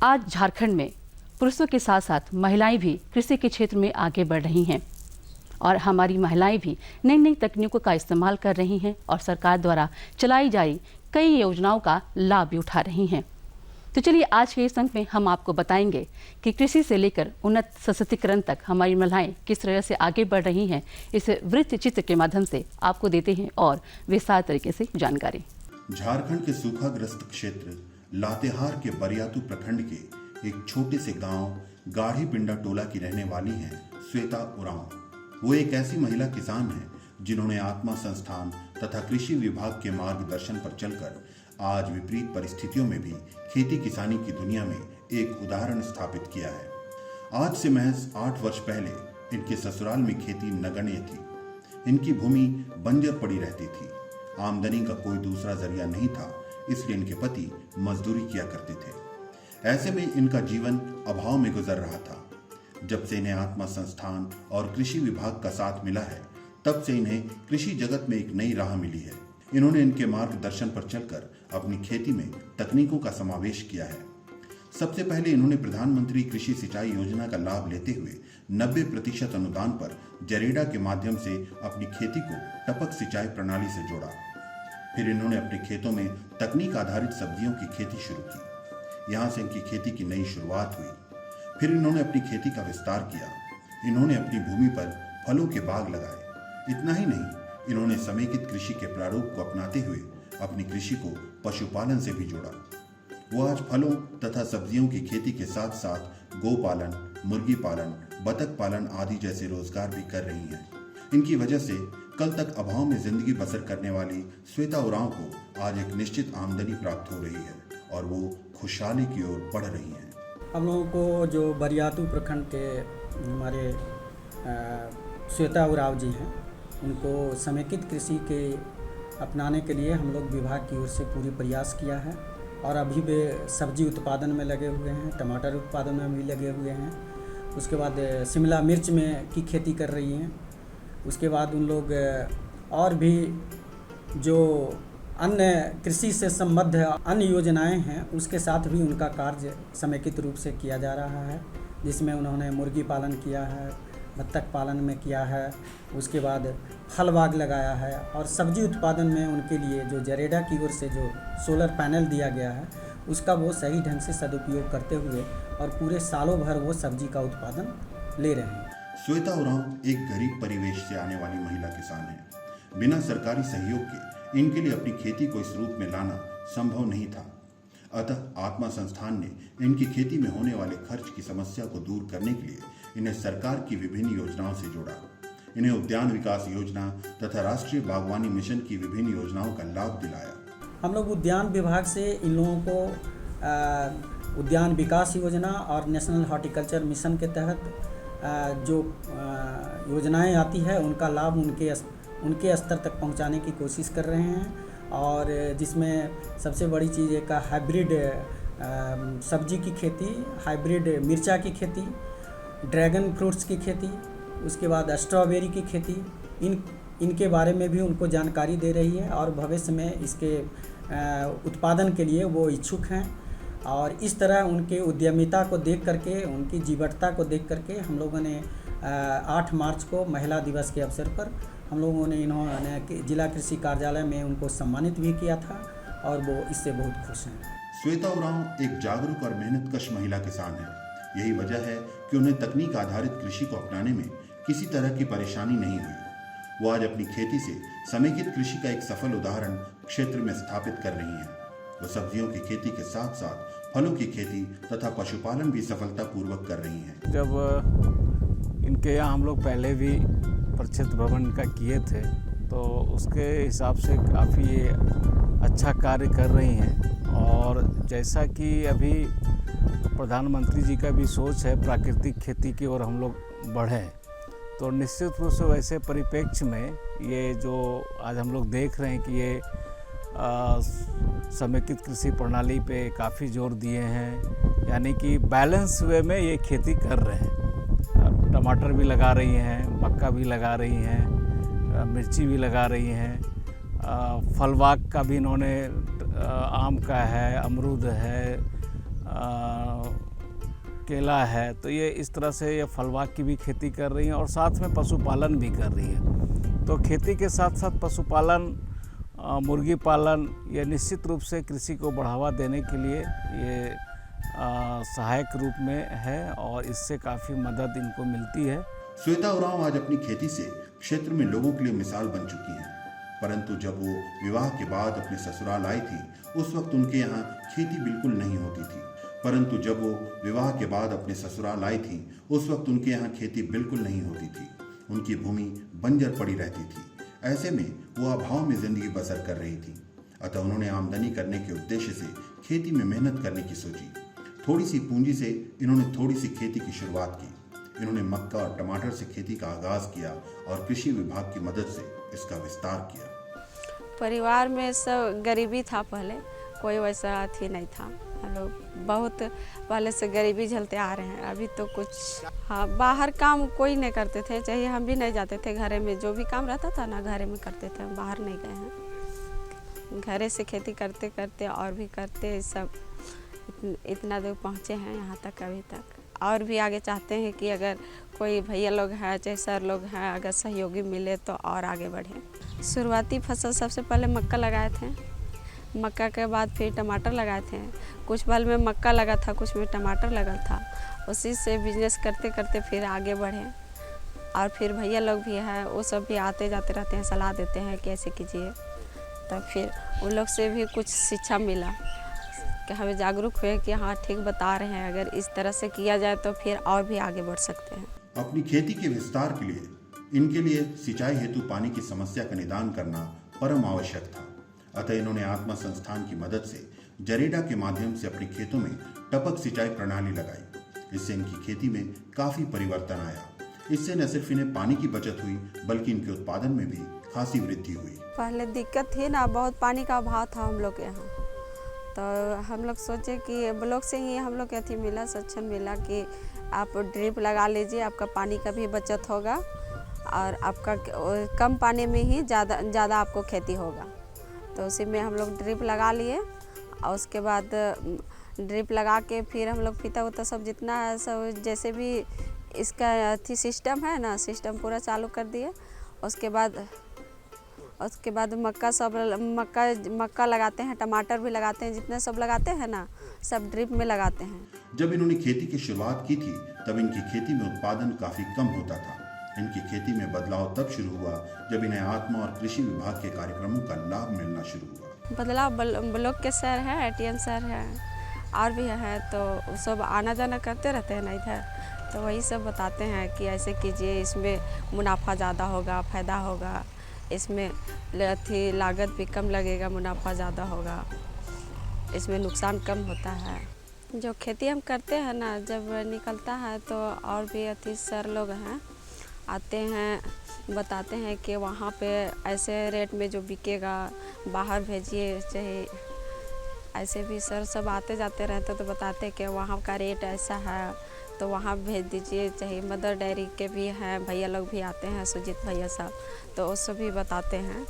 आज झारखंड में पुरुषों के साथ साथ महिलाएं भी कृषि के क्षेत्र में आगे बढ़ रही हैं और हमारी महिलाएं भी नई नई तकनीकों का इस्तेमाल कर रही हैं और सरकार द्वारा चलाई जा रही कई योजनाओं का लाभ भी उठा रही हैं। तो चलिए आज के इस अंक में हम आपको बताएंगे कि कृषि से लेकर उन्नत सशक्तिकरण तक हमारी महिलाएं किस तरह से आगे बढ़ रही हैं। इस वृत्त चित्र के माध्यम से आपको देते हैं और विस्तार तरीके से जानकारी। झारखंड के सूखाग्रस्त क्षेत्र लातेहार के बरियातू प्रखंड के एक छोटे से गांव गाढ़ी पिंडा टोला की रहने वाली हैं श्वेता उरांव। वो एक ऐसी महिला किसान हैं जिन्होंने आत्मा संस्थान तथा कृषि विभाग के मार्गदर्शन पर चलकर आज विपरीत परिस्थितियों में भी खेती किसानी की दुनिया में एक उदाहरण स्थापित किया है। आज से महज 8 वर्ष पहले इनके ससुराल में खेती नगण्य थी। इनकी भूमि बंजर पड़ी रहती थी। आमदनी का कोई दूसरा जरिया नहीं था, इसलिए इनके पति मजदूरी किया करते थे। ऐसे में इनका जीवन अभाव में गुजर रहा था। जब से इन्हें आत्मा संस्थान और कृषि विभाग का साथ मिला है, तब से इन्हें कृषि जगत में एक नई राह मिली है। इन्होंने इनके मार्गदर्शन पर चलकर अपनी खेती में तकनीकों का समावेश किया है। सबसे पहले इन्होंने प्रधानमंत्री कृषि सिंचाई योजना का लाभ लेते हुए 90% अनुदान पर जरेडा के माध्यम से अपनी खेती को टपक सिंचाई प्रणाली से जोड़ा। फिर इन्होंने अपने खेतों में तकनीक आधारित सब्जियों की खेती शुरू की। यहाँ से इनकी खेती की नई शुरुआत हुई। फिर इन्होंने अपनी खेती का विस्तार किया। इन्होंने अपनी भूमि पर फलों के बाग लगाए। इतना ही नहीं, इन्होंने समेकित कृषि के प्रारूप को अपनाते हुए अपनी कृषि को पशुपालन से भी जोड़ा। वो आज फलों तथा सब्जियों की खेती के साथ साथ गोपालन, मुर्गी पालन, बतख पालन आदि जैसे रोजगार भी कर रही हैं। इनकी वजह से कल तक अभाव में जिंदगी बसर करने वाली श्वेता उरांव को आज एक निश्चित आमदनी प्राप्त हो रही है और वो खुशहाली की ओर बढ़ रही हैं। हम लोगों को जो बरियातू प्रखंड के हमारे श्वेता उरांव जी हैं, उनको समेकित कृषि के अपनाने के लिए हम लोग विभाग की ओर से पूरी प्रयास किया है और अभी वे सब्जी उत्पादन में लगे हुए हैं, टमाटर उत्पादन में भी लगे हुए हैं। उसके बाद शिमला मिर्च में की खेती कर रही हैं। उसके बाद उन लोग और भी जो अन्य कृषि से संबद्ध अन्य योजनाएं हैं, उसके साथ भी उनका कार्य समेकित रूप से किया जा रहा है, जिसमें उन्होंने मुर्गी पालन किया है, बत्तख पालन में किया है, उसके बाद फल बाग लगाया है और सब्जी उत्पादन में उनके लिए जो जरेडा की ओर से जो सोलर पैनल दिया गया है, उसका वो सही ढंग से सदुपयोग करते हुए और पूरे सालों भर वो सब्जी का उत्पादन ले रहे हैं। श्वेता उरांव एक गरीब परिवेश से आने वाली महिला किसान है। बिना सरकारी सहयोग के इनके लिए अपनी खेती को इस रूप में लाना संभव नहीं था। अतः आत्मा संस्थान ने इनकी खेती में होने वाले खर्च की समस्या को दूर करने के लिए इन्हें सरकार की विभिन्न योजनाओं से जोड़ा। इन्हें उद्यान विकास योजना तथा राष्ट्रीय बागवानी मिशन की विभिन्न योजनाओं का लाभ दिलाया। हम लोग उद्यान विभाग से इन लोगों को उद्यान विकास योजना और नेशनल हॉर्टिकल्चर मिशन के तहत जो योजनाएं आती है, उनका लाभ उनके स्तर तक पहुंचाने की कोशिश कर रहे हैं। और जिसमें सबसे बड़ी चीज़ एक हाइब्रिड सब्जी की खेती, हाइब्रिड मिर्चा की खेती, ड्रैगन फ्रूट्स की खेती, उसके बाद स्ट्रॉबेरी की खेती, इनके बारे में भी उनको जानकारी दे रही है और भविष्य में इसके उत्पादन के लिए वो इच्छुक हैं। और इस तरह उनके उद्यमिता को देख करके, उनकी जीवटता को देख करके हम लोगों ने 8 मार्च को महिला दिवस के अवसर पर हम लोगों ने इन्होंने जिला कृषि कार्यालय में उनको सम्मानित भी किया था और वो इससे बहुत खुश हैं। श्वेता उरांव एक जागरूक और मेहनतकश महिला किसान है। यही वजह है कि उन्हें तकनीक आधारित कृषि को अपनाने में किसी तरह की परेशानी नहीं हुई। वो आज अपनी खेती से समेकित कृषि का एक सफल उदाहरण क्षेत्र में स्थापित कर रही हैं। वो सब्जियों की खेती के साथ साथ फलों की खेती तथा पशुपालन भी सफलतापूर्वक कर रही हैं। जब इनके यहाँ हम लोग पहले भी प्रक्षेत्र भ्रमण का किए थे, तो उसके हिसाब से काफ़ी ये अच्छा कार्य कर रही हैं। और जैसा कि अभी प्रधानमंत्री जी का भी सोच है प्राकृतिक खेती की ओर हम लोग बढ़ें, तो निश्चित रूप से वैसे परिप्रेक्ष्य में ये जो आज हम लोग देख रहे हैं कि ये समेकित कृषि प्रणाली पे काफ़ी जोर दिए हैं, यानी कि बैलेंस वे में ये खेती कर रहे हैं। टमाटर भी लगा रही हैं, मक्का भी लगा रही हैं, मिर्ची भी लगा रही हैं, फल बाग का भी इन्होंने आम का है, अमरूद है, केला है, तो ये इस तरह से ये फल बाग की भी खेती कर रही हैं और साथ में पशुपालन भी कर रही है। तो खेती के साथ साथ पशुपालन, मुर्गी पालन, ये निश्चित रूप से कृषि को बढ़ावा देने के लिए ये सहायक रूप में है और इससे काफ़ी मदद इनको मिलती है। श्वेता उरांव आज अपनी खेती से क्षेत्र में लोगों के लिए मिसाल बन चुकी हैं। परंतु जब वो विवाह के बाद अपने ससुराल आई थी, उस वक्त उनके यहाँ खेती बिल्कुल नहीं होती थी। परंतु जब वो विवाह के बाद अपने ससुराल आई थी, उस वक्त उनके यहाँ खेती बिल्कुल नहीं होती थी। उनकी भूमि बंजर पड़ी रहती थी। ऐसे में वो अभाव में जिंदगी बसर कर रही थी। अतः उन्होंने आमदनी करने के उद्देश्य से खेती में मेहनत करने की सोची। थोड़ी सी पूंजी से इन्होंने थोड़ी सी खेती की शुरुआत की। इन्होंने मक्का और टमाटर से खेती का आगाज किया और कृषि विभाग की मदद से इसका विस्तार किया। परिवार में सब गरीबी था, पहले कोई वैसा अथी नहीं था। हम लोग बहुत पहले से गरीबी झेलते आ रहे हैं। अभी तो कुछ बाहर काम कोई नहीं करते थे, चाहे हम भी नहीं जाते थे। घरे में जो भी काम रहता था ना, घरे में करते थे, हम बाहर नहीं गए हैं। घरे से खेती करते करते और भी करते सब इतना दूर पहुँचे हैं यहाँ तक अभी तक। और भी आगे चाहते हैं कि अगर कोई भैया लोग हैं, चाहे सर लोग हैं, अगर सहयोगी मिले तो और आगे बढ़े। शुरुआती फसल सबसे पहले मक्का लगाए थे। मक्का के बाद फिर टमाटर लगाए थे। कुछ पल में मक्का लगा था, कुछ में टमाटर लगा था। उसी से बिजनेस करते करते फिर आगे बढ़े। और फिर भैया लोग भी हैं, वो सब भी आते जाते रहते हैं, सलाह देते हैं कि ऐसे कीजिए। तब फिर उन लोग से भी कुछ शिक्षा मिला कि हमें जागरूक हुए कि हाँ ठीक बता रहे हैं, अगर इस तरह से किया जाए तो फिर और भी आगे बढ़ सकते हैं। अपनी खेती के विस्तार के लिए इनके लिए सिंचाई हेतु पानी की समस्या का निदान करना परम आवश्यक था। अतः इन्होंने आत्मा संस्थान की मदद से जरेडा के माध्यम से अपने खेतों में टपक सिंचाई प्रणाली लगाई। इससे इनकी खेती में काफी परिवर्तन आया। इससे न सिर्फ इन्हें पानी की बचत हुई, बल्कि इनके उत्पादन में भी खासी वृद्धि हुई। पहले दिक्कत थी ना, बहुत पानी का अभाव था हम लोग के यहाँ। तो हम लोग सोचे कि ब्लॉक से ही हम लोग के अथी मिला, सक्षम मिला कि आप ड्रिप लगा लीजिए, आपका पानी का भी बचत होगा और आपका कम पानी में ही ज़्यादा आपको खेती होगा। तो उसी में हम लोग ड्रिप लगा लिए और उसके बाद ड्रिप लगा के फिर हम लोग फीता उता सब जितना है सब, जैसे भी इसका अथी सिस्टम है ना, सिस्टम पूरा चालू कर दिए। उसके बाद मक्का लगाते हैं, टमाटर भी लगाते हैं, जितने सब लगाते हैं ना, सब ड्रिप में लगाते हैं। जब इन्होंने खेती की शुरुआत की थी, तब इनकी खेती में उत्पादन काफी कम होता था। इनकी खेती में बदलाव तब शुरू हुआ जब इन्हें आत्मा और कृषि विभाग के कार्यक्रमों का लाभ मिलना शुरू हुआ। बदलाव ब्लॉक के सर है, ATM सर है और भी है, तो सब आना जाना करते रहते हैं ना इधर। तो वही सब बताते हैं कि ऐसे कीजिए, इसमें मुनाफा ज़्यादा होगा, फ़ायदा होगा, इसमें अथी लागत भी कम लगेगा, मुनाफा ज़्यादा होगा, इसमें नुकसान कम होता है। जो खेती हम करते हैं ना, जब निकलता है तो और भी अथी सर लोग हैं, आते हैं, बताते हैं कि वहाँ पे ऐसे रेट में जो बिकेगा बाहर भेजिए। चाहे ऐसे भी सर सब आते जाते रहते तो बताते कि वहाँ का रेट ऐसा है तो वहाँ भेज दीजिए। चाहे मदर डेयरी के भी हैं, भैया लोग भी आते हैं, सुजीत भैया साहब, तो वो सब भी बताते हैं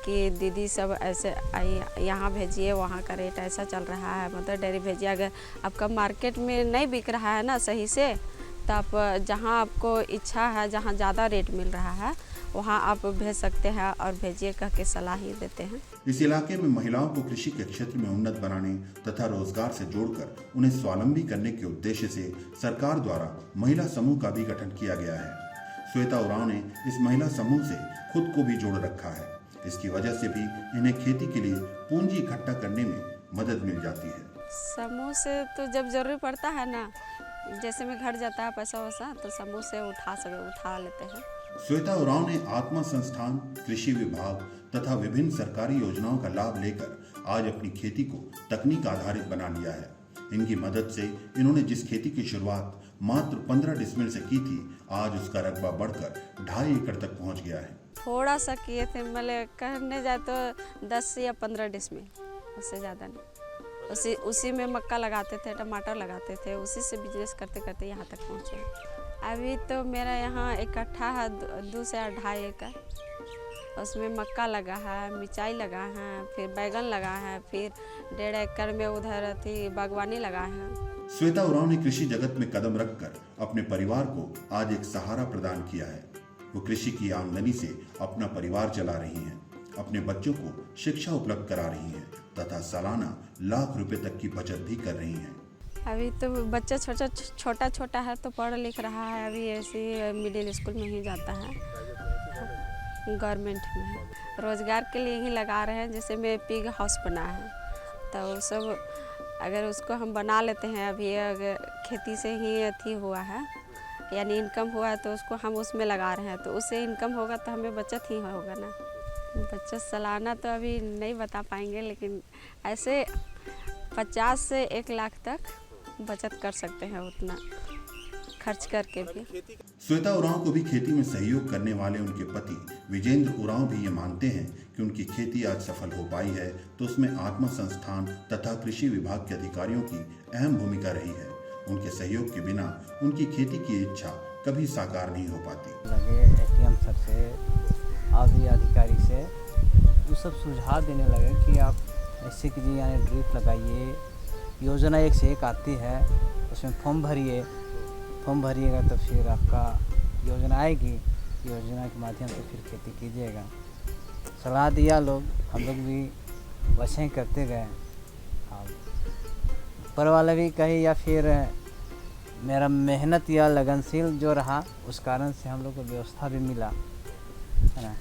कि दीदी सब ऐसे यहाँ भेजिए, वहाँ का रेट ऐसा चल रहा है, मदर डेयरी भेजिए। अगर आपका मार्केट में नहीं बिक रहा है ना सही से, तो आप जहाँ आपको इच्छा है, जहाँ ज़्यादा रेट मिल रहा है, वहाँ आप भेज सकते हैं और भेजिए कह के सलाह ही देते हैं। इस इलाके में महिलाओं को कृषि के क्षेत्र में उन्नत बनाने तथा रोजगार से जोड़कर उन्हें स्वावलंबी करने के उद्देश्य से सरकार द्वारा महिला समूह का भी गठन किया गया है। श्वेता उरांव ने इस महिला समूह से खुद को भी जोड़ रखा है। इसकी वजह से भी इन्हें खेती के लिए पूंजी इकट्ठा करने में मदद मिल जाती है। समूह से तो जब जरूरी पड़ता है ना, जैसे में घट जाता है पैसा वैसा, तो समूह से उठा लेते हैं। श्वेता उरांव ने आत्मा संस्थान, कृषि विभाग तथा विभिन्न सरकारी योजनाओं का लाभ लेकर आज अपनी खेती को तकनीक आधारित बना लिया है। इनकी मदद से इन्होंने जिस खेती की शुरुआत मात्र 15 डिसमिल से की थी, आज उसका रकबा बढ़कर 2.5 एकड़ तक पहुंच गया है। थोड़ा सा किए थे, मतलब कहने जाए तो 10 या 15 डिसमिल, उससे ज़्यादा नहीं। उसी में मक्का लगाते थे, टमाटर लगाते थे, उसी से बिजनेस करते करते यहाँ तक पहुँचे। अभी तो मेरा यहाँ इकट्ठा है 2 से 2.5 एकड़। उसमें मक्का लगा है, मिर्चाई लगा है, फिर बैगन लगा है, फिर 1.5 एकड़ में उधर थी बागवानी लगा है। श्वेता उरांव ने कृषि जगत में कदम रखकर अपने परिवार को आज एक सहारा प्रदान किया है। वो कृषि की आमदनी से अपना परिवार चला रही हैं, अपने बच्चों को शिक्षा उपलब्ध करा रही हैं तथा सालाना लाख रुपए तक की बचत भी कर रही हैं। अभी तो बच्चा छोटा है तो पढ़ लिख रहा है, अभी ऐसे मिडिल स्कूल में ही जाता है, गवर्नमेंट में। रोज़गार के लिए ही लगा रहे हैं, जैसे में पिग हाउस बना है तो वो सब अगर उसको हम बना लेते हैं, अभी अगर खेती से ही अथी हुआ है यानी इनकम हुआ है तो उसको हम उसमें लगा रहे हैं, तो उससे इनकम होगा तो हमें बचत ही होगा ना। बचत सालाना तो अभी नहीं बता पाएंगे, लेकिन ऐसे 50 से 1 लाख तक बचत कर सकते हैं, उतना खर्च करके भी। श्वेता उरांव को भी खेती में सहयोग करने वाले उनके पति विजेंद्र उरांव भी ये मानते हैं कि उनकी खेती आज सफल हो पाई है तो उसमें आत्मा संस्थान तथा कृषि विभाग के अधिकारियों की अहम भूमिका रही है। उनके सहयोग के बिना उनकी खेती की इच्छा कभी साकार नहीं हो पाती। लगे एटीएम सर से आदि अधिकारी से वो सब सुझाव देने लगे कि आप ऐसे कीजिए, यानी ड्रिप लगाइए, योजना एक से एक आती है, उसमें फॉर्म भरिएगा तो फिर आपका योजना आएगी, योजना के माध्यम से फिर खेती कीजिएगा। सलाह दिया लोग, हम लोग भी वैसे ही करते गए। ऊपर वाला भी कहे या फिर मेरा मेहनत या लगनशील जो रहा उस कारण से हम लोग को व्यवस्था भी मिला, है ना।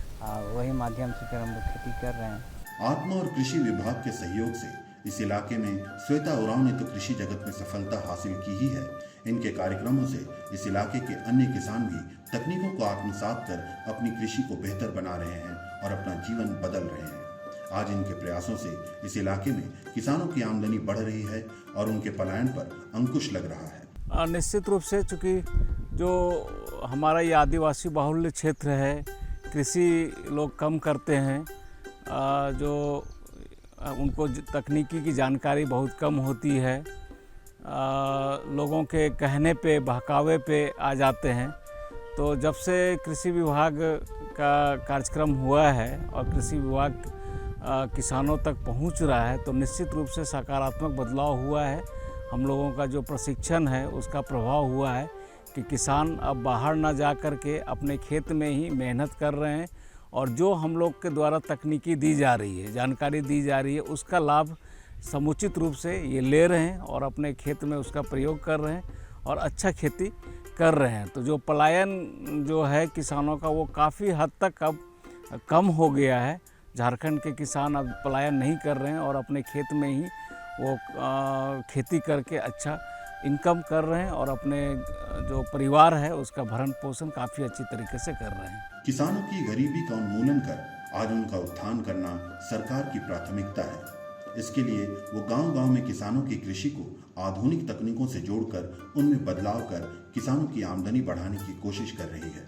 वही माध्यम से फिर हम लोग खेती कर रहे हैं। आत्मा और कृषि विभाग के सहयोग से इस इलाके में श्वेता उरांव ने तो कृषि जगत में सफलता हासिल की ही है। इनके कार्यक्रमों से इस इलाके के अन्य किसान भी तकनीकों को आत्मसात कर अपनी कृषि को बेहतर बना रहे हैं और अपना जीवन बदल रहे हैं। आज इनके प्रयासों से इस इलाके में किसानों की आमदनी बढ़ रही है और उनके पलायन पर अंकुश लग रहा है। निश्चित रूप से, चूँकि जो हमारा ये आदिवासी बाहुल्य क्षेत्र है, कृषि लोग कम करते हैं, जो उनको तकनीकी की जानकारी बहुत कम होती है, लोगों के कहने पे बहकावे पे आ जाते हैं। तो जब से कृषि विभाग का कार्यक्रम हुआ है और कृषि विभाग किसानों तक पहुंच रहा है तो निश्चित रूप से सकारात्मक बदलाव हुआ है। हम लोगों का जो प्रशिक्षण है उसका प्रभाव हुआ है कि किसान अब बाहर ना जा कर के अपने खेत में ही मेहनत कर रहे हैं और जो हम लोग के द्वारा तकनीकी दी जा रही है, जानकारी दी जा रही है, उसका लाभ समुचित रूप से ये ले रहे हैं और अपने खेत में उसका प्रयोग कर रहे हैं और अच्छा खेती कर रहे हैं। तो जो पलायन जो है किसानों का वो काफ़ी हद तक अब कम हो गया है। झारखंड के किसान अब पलायन नहीं कर रहे हैं और अपने खेत में ही वो खेती करके अच्छा इनकम कर रहे हैं और अपने जो परिवार है उसका भरण पोषण काफ़ी अच्छी तरीके से कर रहे हैं। किसानों की गरीबी का उन्मूलन कर आज उनका उत्थान करना सरकार की प्राथमिकता है। इसके लिए वो गांव-गांव में किसानों की कृषि को आधुनिक तकनीकों से जोड़कर उनमें बदलाव कर किसानों की आमदनी बढ़ाने की कोशिश कर रही है।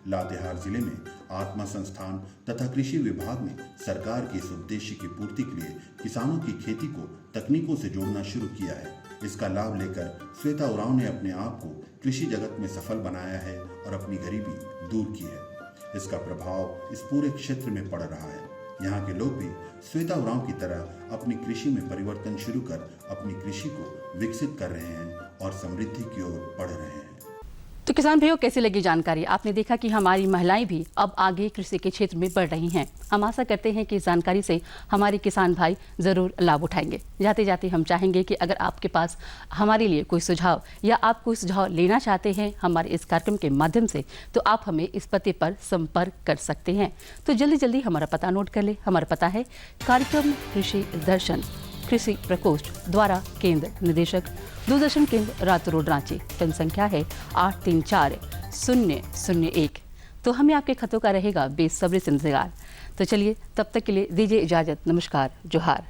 लातेहार जिले में आत्मा संस्थान तथा कृषि विभाग ने सरकार के इस उद्देश्य की पूर्ति के लिए किसानों की खेती को तकनीकों से जोड़ना शुरू किया है। इसका लाभ लेकर श्वेता उरांव ने अपने आप को कृषि जगत में सफल बनाया है और अपनी गरीबी दूर की है। इसका प्रभाव इस पूरे क्षेत्र में पड़ रहा है। यहाँ के लोग भी श्वेता उरांव की तरह अपनी कृषि में परिवर्तन शुरू कर अपनी कृषि को विकसित कर रहे हैं और समृद्धि की ओर बढ़ रहे हैं। तो किसान भाइयों, कैसी लगी जानकारी? आपने देखा कि हमारी महिलाएं भी अब आगे कृषि के क्षेत्र में बढ़ रही हैं। हम आशा करते हैं कि इस जानकारी से हमारे किसान भाई ज़रूर लाभ उठाएंगे। जाते जाते हम चाहेंगे कि अगर आपके पास हमारे लिए कोई सुझाव या आप कोई सुझाव लेना चाहते हैं हमारे इस कार्यक्रम के माध्यम से, तो आप हमें इस पते पर संपर्क कर सकते हैं। तो जल्दी जल्दी हमारा पता नोट कर ले। हमारा पता है कार्यक्रम कृषि दर्शन, कृषि प्रकोष्ठ द्वारा केंद्र निदेशक, दूरदर्शन केंद्र रात रोड रांची। पेन संख्या है 834001। तो हमें आपके खतों का रहेगा बेसब्री से इंतजार। तो चलिए, तब तक के लिए दीजिए इजाजत। नमस्कार, जोहार।